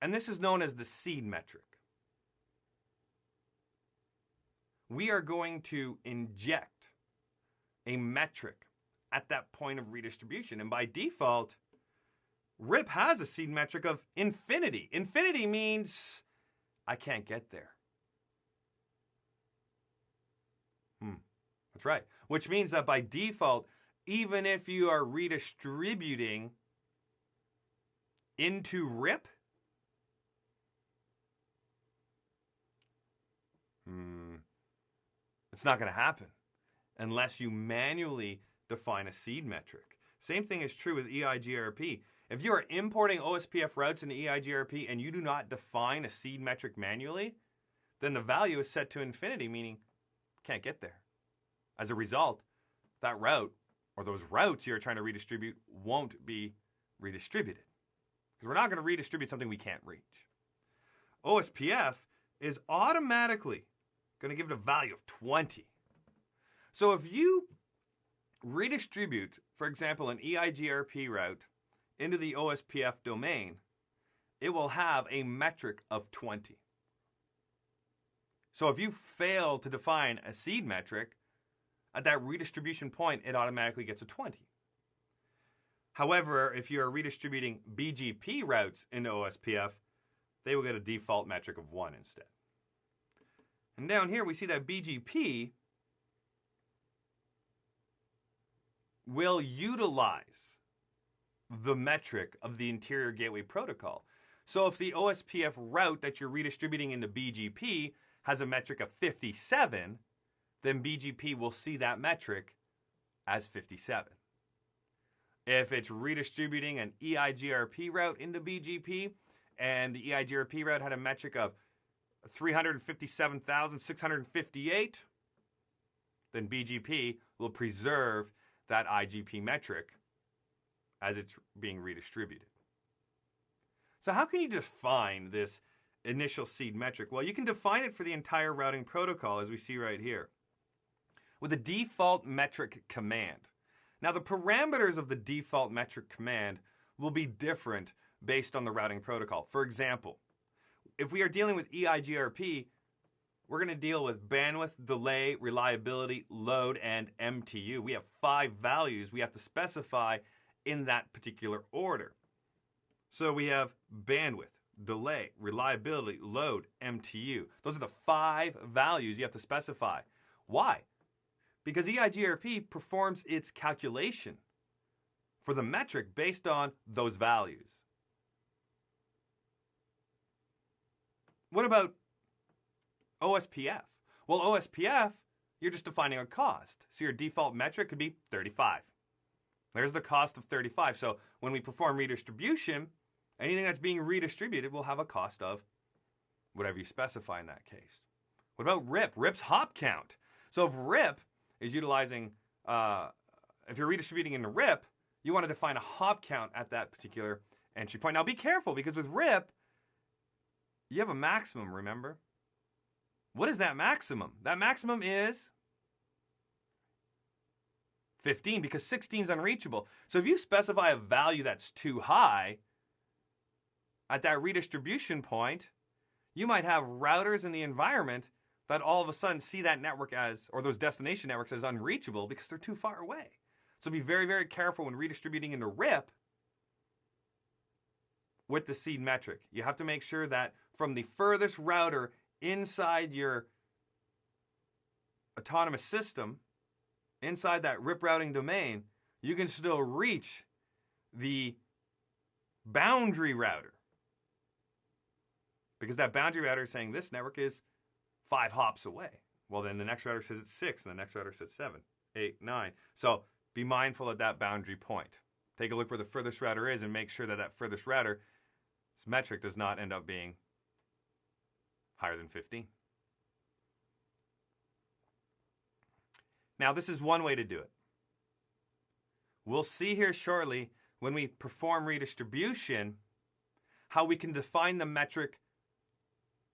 And this is known as the seed metric. We are going to inject a metric at that point of redistribution. And by default, RIP has a seed metric of infinity. Infinity means I can't get there. That's right. Which means that by default, even if you are redistributing into RIP, it's not going to happen unless you manually define a seed metric. Same thing is true with EIGRP. If you are importing OSPF routes into EIGRP and you do not define a seed metric manually, then the value is set to infinity, meaning can't get there. As a result, that route or those routes you're trying to redistribute won't be redistributed because we're not going to redistribute something we can't reach. OSPF is automatically going to give it a value of 20. So if you redistribute, for example, an EIGRP route into the OSPF domain, it will have a metric of 20. So if you fail to define a seed metric, at that redistribution point, it automatically gets a 20. However, if you are redistributing BGP routes into OSPF, they will get a default metric of 1 instead. And down here, we see that BGP will utilize the metric of the Interior Gateway Protocol. So if the OSPF route that you're redistributing into BGP has a metric of 57, then BGP will see that metric as 57. If it's redistributing an EIGRP route into BGP and the EIGRP route had a metric of 357,658, then BGP will preserve that IGP metric as it's being redistributed. So how can you define this initial seed metric? Well, you can define it for the entire routing protocol, as we see right here, with a default metric command. Now, the parameters of the default metric command will be different based on the routing protocol. For example, if we are dealing with EIGRP, we're going to deal with bandwidth, delay, reliability, load, and MTU. We have 5 values we have to specify in that particular order. So we have bandwidth, delay, reliability, load, MTU. Those are the 5 values you have to specify. Why? Because EIGRP performs its calculation for the metric based on those values. What about OSPF? Well, OSPF, you're just defining a cost. So your default metric could be 35. There's the cost of 35. So when we perform redistribution, anything that's being redistributed will have a cost of whatever you specify in that case. What about RIP? RIP's hop count. So if RIP is utilizing, if you're redistributing into RIP, you want to define a hop count at that particular entry point. Now be careful, because with RIP, you have a maximum, remember? What is that maximum? That maximum is 15, because 16 is unreachable. So if you specify a value that's too high at that redistribution point, you might have routers in the environment that all of a sudden see that network as, or those destination networks as unreachable because they're too far away. So be very, very careful when redistributing into RIP with the seed metric. You have to make sure that from the furthest router inside your autonomous system, inside that RIP routing domain, you can still reach the boundary router. Because that boundary router is saying this network is 5 hops away. Well, then the next router says it's 6, and the next router says 7, 8, 9. So be mindful at that boundary point. Take a look where the furthest router is and make sure that that furthest router's metric does not end up being higher than 15. Now, this is one way to do it. We'll see here shortly, when we perform redistribution, how we can define the metric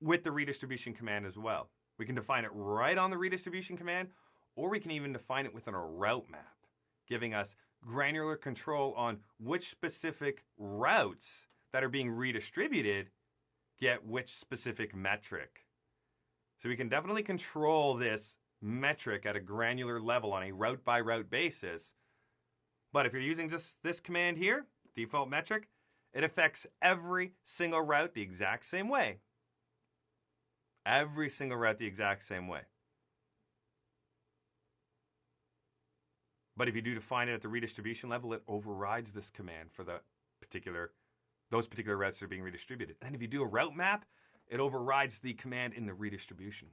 with the redistribution command as well. We can define it right on the redistribution command, or we can even define it within a route map, giving us granular control on which specific routes that are being redistributed get which specific metric. So we can definitely control this metric at a granular level on a route-by-route basis. But if you're using just this command here, default metric, it affects every single route the exact same way. Every single route the exact same way. But if you do define it at the redistribution level, it overrides this command for those particular routes that are being redistributed. And if you do a route map, it overrides the command in the redistribution.